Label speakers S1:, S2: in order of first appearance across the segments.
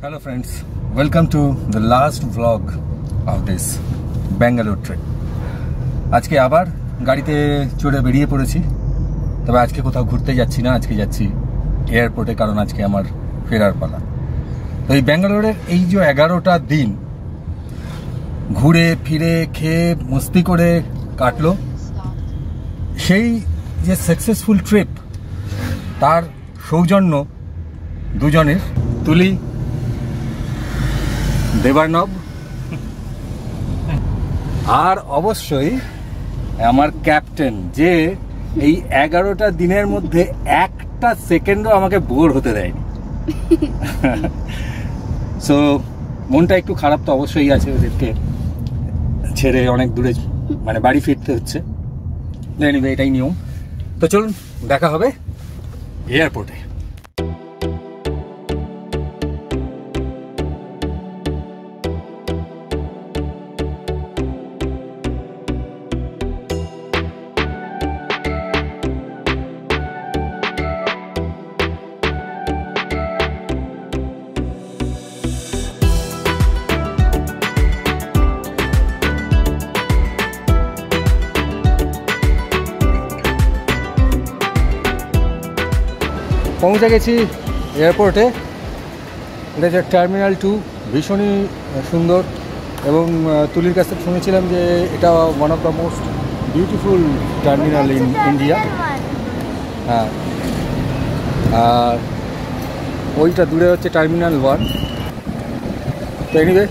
S1: Hello friends, welcome to the last vlog of this Bangalore trip. আজকে আবার গাড়িতে চড়ে বেরিয়ে পড়েছি। তবে আজকে কোথাও ঘুরতে যাচ্ছি না, আজকে যাচ্ছি এয়ারপোর্টে, কারণ আজকে আমার ফেরার পালা। তো এই ব্যাঙ্গালোরের এই যে 11টা দিন ঘুরে ফিরে খেয়ে মস্তি করে কাটলো, সেই যে সাকসেসফুল ট্রিপ তার সৌজন্য দুজনের, তুলি দেবার্ণব আর অবশ্যই আমার ক্যাপ্টেন, যে এই 11টা দিনের মধ্যে একটা সেকেন্ডও আমাকে বোর হতে দেয়নি। সো মনটা একটু খারাপ তো অবশ্যই আছে, ওদেরকে ছেড়ে অনেক দূরে মানে বাড়ি ফিরতে হচ্ছে। এনিওয়ে, এটাই নিয়ম। তো চলুন দেখা হবে এয়ারপোর্টে। পৌঁছে গেছি এয়ারপোর্টে। এটা হচ্ছে টার্মিনাল 2, ভীষণই সুন্দর, এবং তুলির কাছ থেকে শুনেছিলাম যে এটা one of the most beautiful terminal in India. হ্যাঁ, আর ওইটা দূরে হচ্ছে টার্মিনাল 1। তো এনিওয়ে,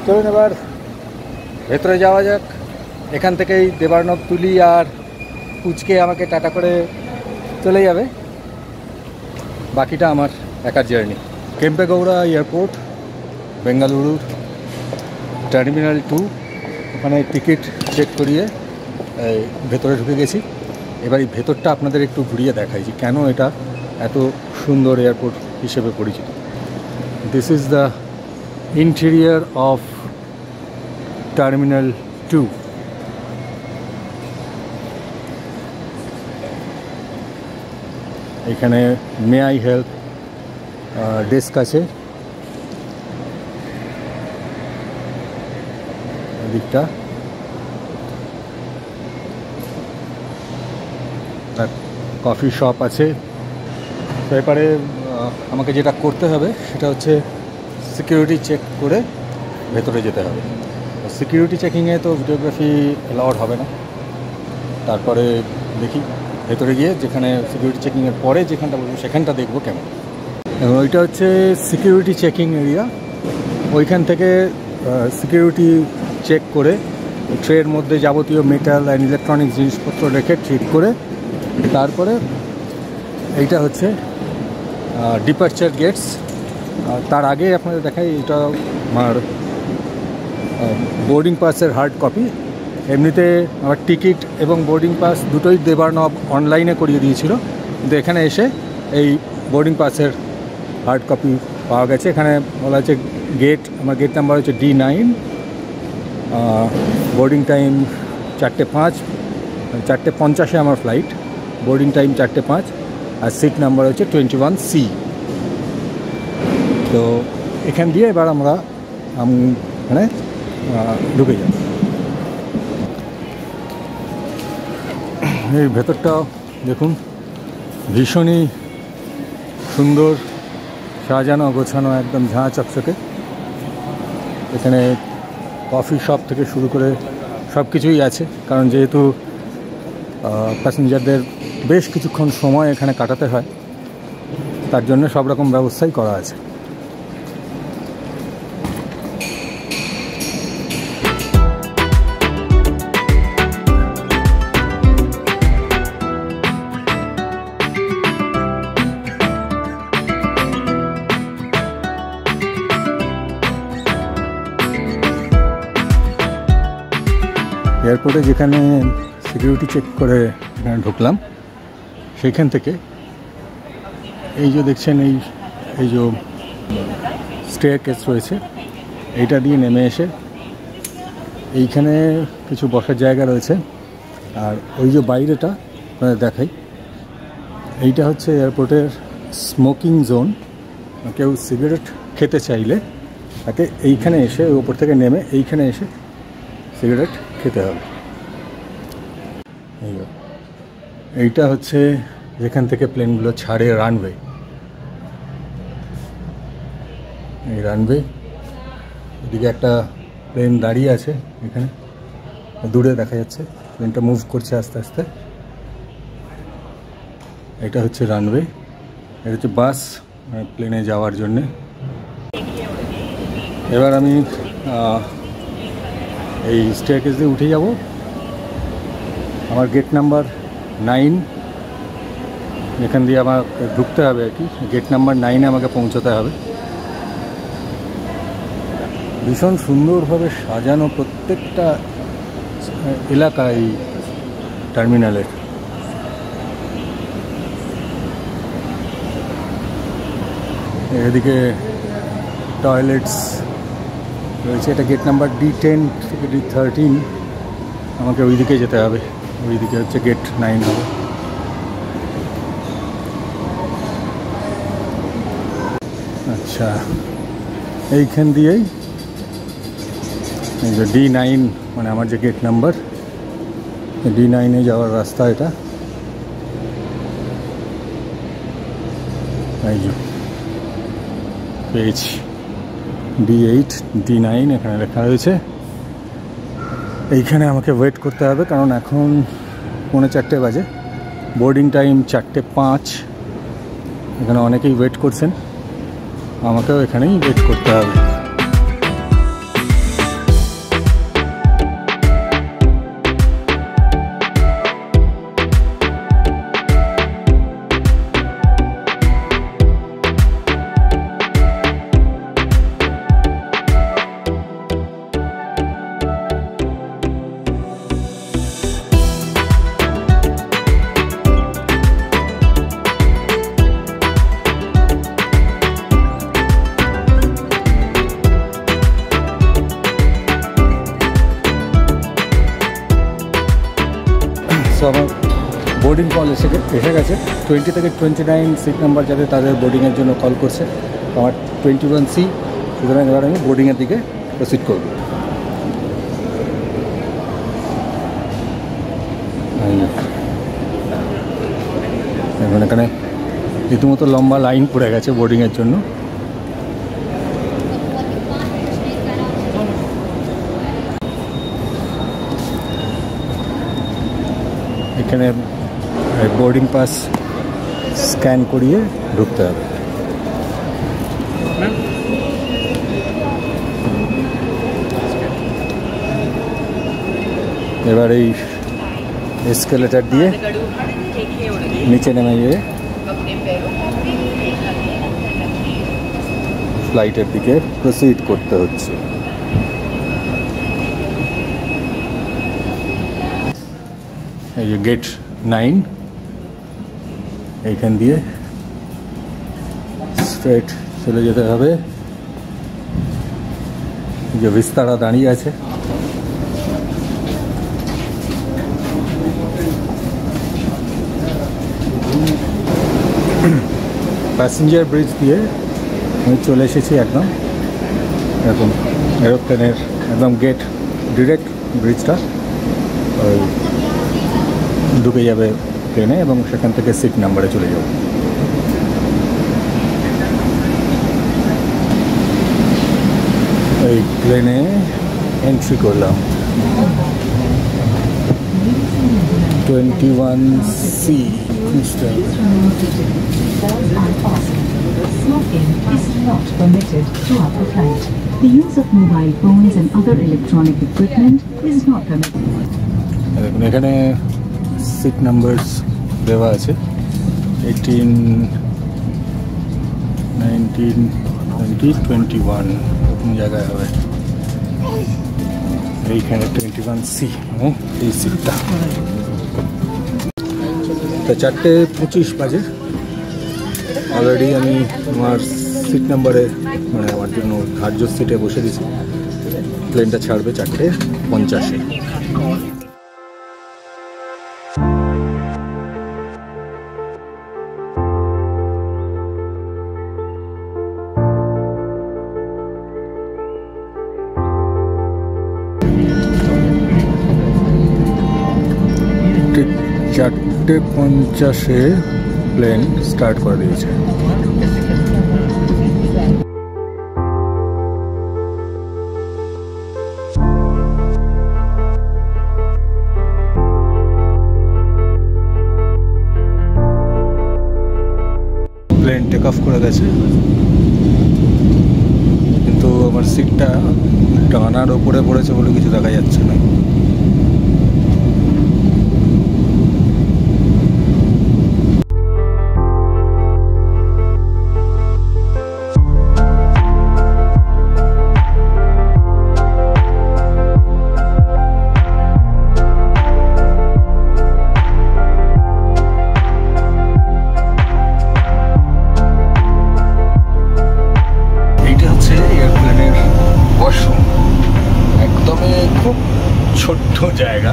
S1: চলুন এবার ভেতরে যাওয়া যাক। এখান থেকেই দেবার্ণব, তুলি আর পুচকে আমাকে টাটা করে চলে যাবে, বাকিটা আমার একার জার্নি। কেম্পেগৌড়া এয়ারপোর্ট, বেঙ্গালুরুর টার্মিনাল 2, ওখানে টিকিট চেক করিয়ে ভেতরে ঢুকে গেছি। এবার এই ভেতরটা আপনাদের একটু ঘুরিয়ে দেখাই যে কেন এটা এত সুন্দর এয়ারপোর্ট হিসেবে পরিচিত। This is the interior of terminal 2। এখানে মে আই হেল্প ডেস্ক আছে, দিকটা কফি শপ আছে। তো এবারে আমাকে যেটা করতে হবে সেটা হচ্ছে সিকিউরিটি চেক করে ভেতরে যেতে হবে। সিকিউরিটি চেকিংয়ে তো ভিডিওগ্রাফি অ্যালাউড হবে না। তারপরে দেখি ভেতরে গিয়ে যেখানে সিকিউরিটি চেকিংয়ের পরে যেখানটা বলবো সেখানটা দেখবো কেমন। এবং ওইটা হচ্ছে সিকিউরিটি চেকিং এরিয়া। ওইখান থেকে সিকিউরিটি চেক করে ট্রের মধ্যে যাবতীয় মেটাল অ্যান্ড ইলেকট্রনিক্স জিনিসপত্র রেখে ঠিক করে তারপরে এইটা হচ্ছে ডিপারচার গেটস। তার আগে আপনাদের দেখাই, এটা আমার বোর্ডিং পাসের হার্ড কপি। এমনিতে আমার টিকিট এবং বোর্ডিং পাস দুটোই দেবার্ণব অনলাইনে করিয়ে দিয়েছিল, কিন্তু এখানে এসে এই বোর্ডিং পাসের হার্ড কপি পাওয়া গেছে। এখানে বলা হচ্ছে গেট, আমার গেট নাম্বার হচ্ছে D9, বোর্ডিং টাইম 4:05, 4:50 আমার ফ্লাইট, বোর্ডিং টাইম 4:05, আর সিট নাম্বার হচ্ছে 21C। তো এখান দিয়ে এবার আমরা মানে ঢুকে যাব। এই ভেতরটাও দেখুন, ভীষণই সুন্দর, সাজানো গোছানো, একদম ঝাঁ চকচকে। এখানে কফি শপ থেকে শুরু করে সব কিছুই আছে, কারণ যেহেতু প্যাসেঞ্জারদের বেশ কিছুক্ষণ সময় এখানে কাটাতে হয়, তার জন্য সব রকম ব্যবস্থাই করা আছে। এয়ারপোর্টে যেখানে সিকিউরিটি চেক করে এখানে ঢুকলাম, সেইখান থেকে এই যে দেখছেন এই যে স্টেয়ারকেস রয়েছে, এইটা দিয়ে নেমে এসে এইখানে কিছু বসার জায়গা রয়েছে। আর ওই যে বাইরেটা আপনাদের দেখাই, এইটা হচ্ছে এয়ারপোর্টের স্মোকিং জোন। কেউ সিগারেট খেতে চাইলে তাকে এইখানে এসে ওপর থেকে নেমে এইখানে এসে সিগারেট খেতে হবে। এইটা হচ্ছে যেখান থেকে প্লেনগুলো ছাড়ে রানওয়ে। এই রানওয়ে, এদিকে একটা প্লেন দাঁড়িয়ে আছে, এখানে দূরে দেখা যাচ্ছে প্লেনটা মুভ করছে আস্তে আস্তে। এটা হচ্ছে রানওয়ে, এটা হচ্ছে বাস প্লেনে যাওয়ার জন্যে। এবার আমি এই স্টেয়ারকেস দিয়ে উঠে যাব। আমার গেট নাম্বার 9, এখান দিয়ে আমার ঢুকতে হবে আর কি। গেট নাম্বার 9-এ আমাকে পৌঁছতে হবে। ভীষণ সুন্দরভাবে সাজানো প্রত্যেকটা এলাকা এই টার্মিনালের। এদিকে টয়লেটস রয়েছে। এটা গেট নাম্বার D10 থেকে D13, আমাকে ওই দিকে যেতে হবে। ওই দিকে হচ্ছে গেট 9 হবে। আচ্ছা, এইখান দিয়েই এই যে D9, মানে আমার যে গেট নাম্বার, D9-এ যাওয়ার রাস্তা এটা। এই যে পেয়েছি D8 D9 এখানে লেখা রয়েছে। এইখানে আমাকে ওয়েট করতে হবে, কারণ এখন 4:45 বাজে, বোর্ডিং টাইম 4:05। এখানে অনেকেই ওয়েট করছেন, আমাকেও এখানেই ওয়েট করতে হবে। সো আমার বোর্ডিং কল এসে গেছে। 20 থেকে 29 সিট নাম্বার যাদের, তাদের বোর্ডিংয়ের জন্য কল করছে। আমার 21C, সুতরাং এবার আমি বোর্ডিংয়ের দিকে প্রসিড করব। এখন এখানে রীতিমতো লম্বা লাইন পড়ে গেছে বোর্ডিংয়ের জন্য। এখানে বোর্ডিং পাস স্ক্যান করিয়ে ঢুকতে হবে। এবার এই এসকেলেটার দিয়ে নিচে নেমে গিয়ে ফ্লাইটের দিকে প্রসিড করতে হচ্ছে। এই যে গেট 9, এইখান দিয়ে স্ট্রেট চলে যেতে হবে। যে বিস্তারা দাঁড়িয়ে আছে, প্যাসেঞ্জার ব্রিজ দিয়ে আমি চলে এসেছি একদম। এরকম এরোপ্লেনের একদম গেট ডিরেক্ট ব্রিজটা ওই ঢুকে যাবে প্লেনে এবং সেখান থেকে সিট নাম্বারে চলে যাব। এই প্লেনে এন্ট্রি করলাম। 21C।
S2: Smoking is not permitted throughout the flight. The use of mobile phones and other electronic equipment is not permitted.
S1: দেখুন এখানে সিট নাম্বারস দেওয়া আছে, 18, 19, 20, 21 এরকম জায়গায় হবে। এইখানে 21C এই সিটটা। তো 4:25 বাজে, অলরেডি আমি আমার সিট নাম্বারে, মানে আমার জন্য ধার্য সিটে বসে দিয়েছি। প্লেনটা ছাড়বে 4:50-এ। 4:50-এ প্লেন স্টার্ট করে দিয়েছে। প্লেন টেক অফ করে গেছে, কিন্তু আমার সিটটা ডানার ওপরে পড়েছে বলে কিছু দেখা যাচ্ছে না। ছোট্ট জায়গা,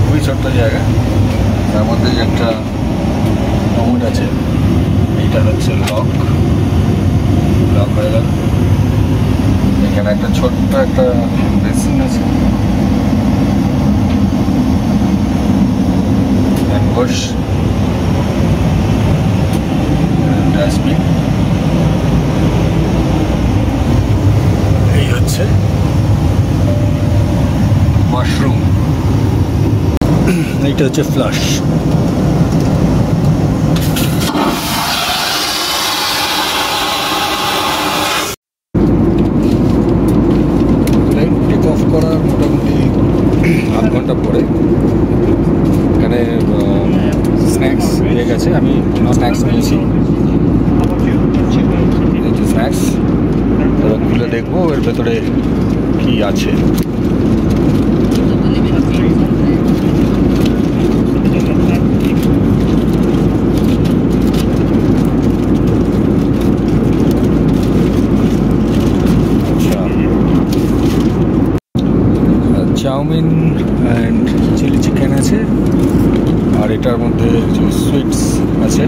S1: খুবই ছোট্ট জায়গা, তার মধ্যে একটা কমোড আছে, এইটা হচ্ছে লক হয়ে গেল। এখানে একটা ছোট্ট একটা বেসিন আছে, হ্যান্ডওয়াশ, ডাস্টবিন। এই হচ্ছে ওয়াশরুম, এইটা হচ্ছে ফ্লাশ। প্লেন টেক অফ করার মোটামুটি আধ ঘন্টা পরে এখানে স্ন্যাক্স দিয়ে গেছে। আমি স্ন্যাক্স নিয়েছি, স্ন্যাক্স এবার খুলে দেখবো এর ভেতরে কি আছে। চাউমিন অ্যান্ড চিলি চিকেন আছে, আর এটার মধ্যে সুইটস আছে।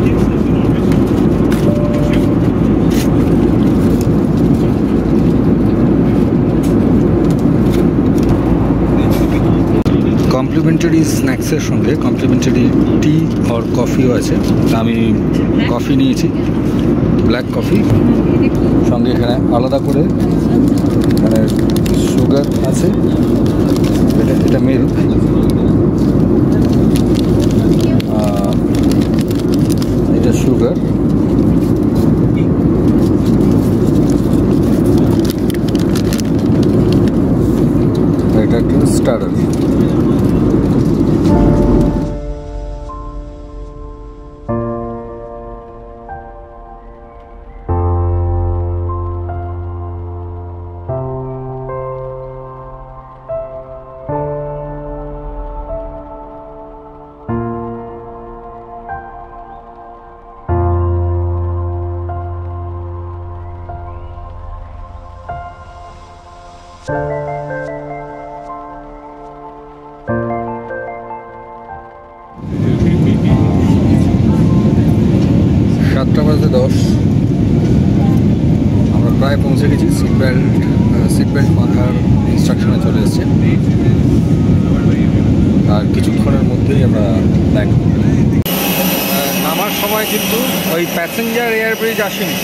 S1: কমপ্লিমেন্টারি স্ন্যাক্সের সঙ্গে কমপ্লিমেন্টারি টি আর কফিও আছে। আমি কফি নিয়েছি, ব্ল্যাক কফি, সঙ্গে এখানে আলাদা করে মানে সুগার আছে, এটা মিল্ক, এটা সুগার, এটা একটা স্টার্টার। সাতটা বাজে 10, আমরা প্রায় পৌঁছে গেছি। সিট বেল্ট মাথার ইনস্ট্রাকশনে চলে এসেছে, আর কিছুক্ষণের মধ্যেই আমরা ল্যান্ড করব। নামার সময় কিন্তু ওই প্যাসেঞ্জার এয়ারব্রিজ আসেনি,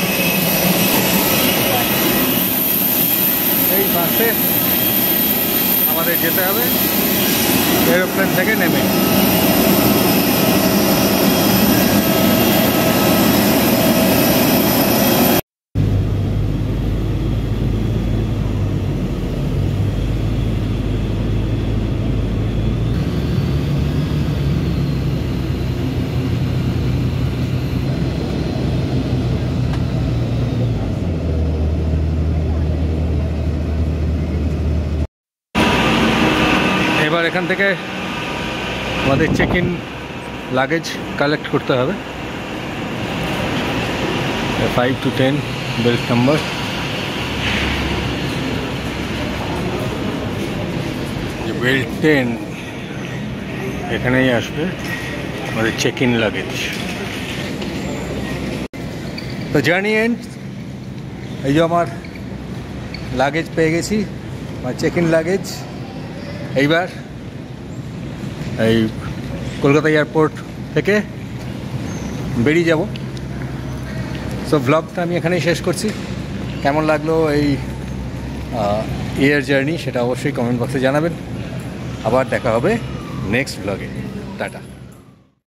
S1: এই বাসে আমাদের যেতে হবে এরোপ্লেন থেকে নেমে। এবার এখান থেকে আমাদের চেক ইন লাগেজ কালেক্ট করতে হবে। 5 to 10 বেল্ট নাম্বার। বেল্ট 10 এখানেই আসবে আমাদের চেক ইন লাগেজ। তো জার্নি এন্ড, এই যে আমার লাগেজ পেয়ে গেছি, আমার চেক ইন লাগেজ। এইবার এই কলকাতা এয়ারপোর্ট থেকে বেরিয়ে যাব। সো ভ্লগটা আমি এখানেই শেষ করছি। কেমন লাগলো এই এয়ার জার্নি সেটা অবশ্যই কমেন্ট বক্সে জানাবেন। আবার দেখা হবে নেক্সট ভ্লগে। টাটা।